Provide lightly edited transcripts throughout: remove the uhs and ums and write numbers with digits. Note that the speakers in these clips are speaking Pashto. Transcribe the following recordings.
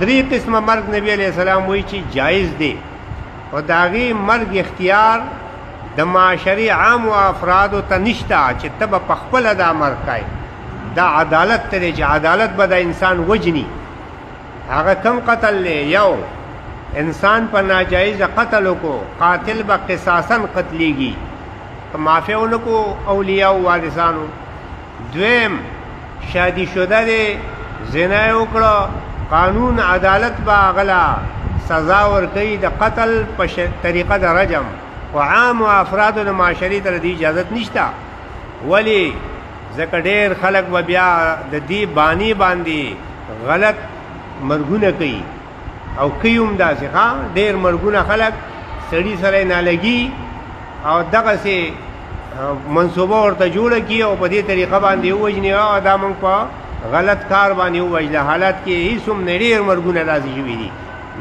درې قسمه مرګ نبی علیہ السلام وایي چې جایز دی او د هغې مرګ اختیار د معاشري عام و افرادو ته نشته چې ته به پخپله دا مرګ کوې. دا عدالت ته دی چې عدالت به د انسان وجني. هغه کم قتل دی؟ یو انسان په ناجایز قتل وکړو، قاتل به قصاصا قتلیږي که معافی ونکړو اولیاء و وارثانو. دویم شادي شده دی، زنا یې وکړه، قانون عدالت به هغه سزا ورکوي د قتل په طریقه د رجم. و عام و افرادو د معاشري ته د اجازت نشته. ولې؟ ځکه ډېر خلک به بیا د دې بانې باندې غلط مرګونه کوي او کوي هم داسې. ډېر مرګونه خلک سړي سره نه لګي او دغسې منصوبه ورته جوړه کړي او په دې طریقه باندې ووژني او دا موږ په غلط کار باندې ووژله، حالت کې هېڅ هم نه ډېر مرګونه داسې شوي دي.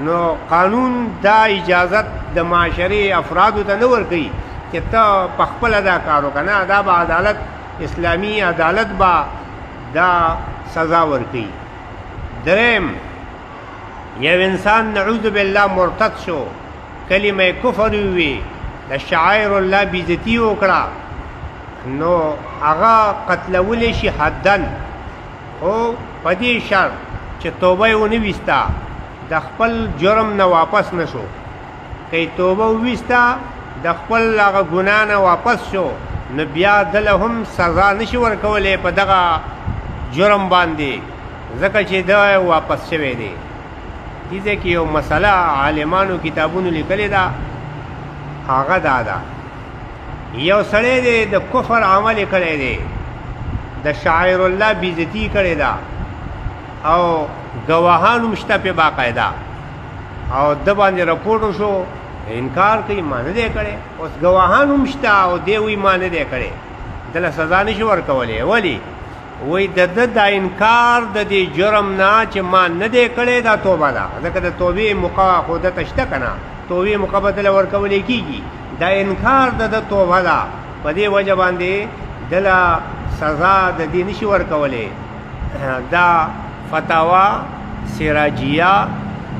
نو قانون دا اجازت د معاشري افرادو ته نه ورکوي چې ته پخپله دا کار وکړه. نه، دا به عدالت، اسلامي عدالت به دا سزا ورکوي. دریم یو انسان نعوذ بالله مرتد شو، کلمه کفر وی، د شعائر الله بیزتی وکړه، نو هغه قتلولی شي حدن، خو په دې شرط چې توبه یې ونه ویسته، د خپل جرم نه واپس نشو. که توبه وویسته د خپل هغه ګناه نه واپس شو، نو بیا دله هم سزا نشي ورکولی په دغه جرم باندې، ځکه چې دا واپس شوی دی. دې کې یو مسله عالمانو کتابونو لیکلې ده، هغه دا ده یو سړی دی د کفر عمل کړی دی، د شاعر الله بیزتی کړی ده او گواهان هم شته پې باقاعده، او د باندې رپورټ وشو انکار کوي ما نه دی کړی. اوس گواهان هم شته او دی وایي ما نه دی کړی، دله سزا نشي ورکولی. ولې؟ وایي د ده دا انکار د دې جرم نه چې ما نه دی کړی دا توبه ده، ځکه د توبې موقع خو دته شته که نه، توبې موقع به دله ورکولی کېږي. دا انکار د ده توبه ده، په دې وجه باندې دله سزا د دې نشي ورکولی. دا فتاوا سراجیه،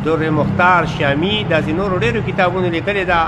در مختار شامی، داسې نورو ډېرو کتابونو لیکلې ده.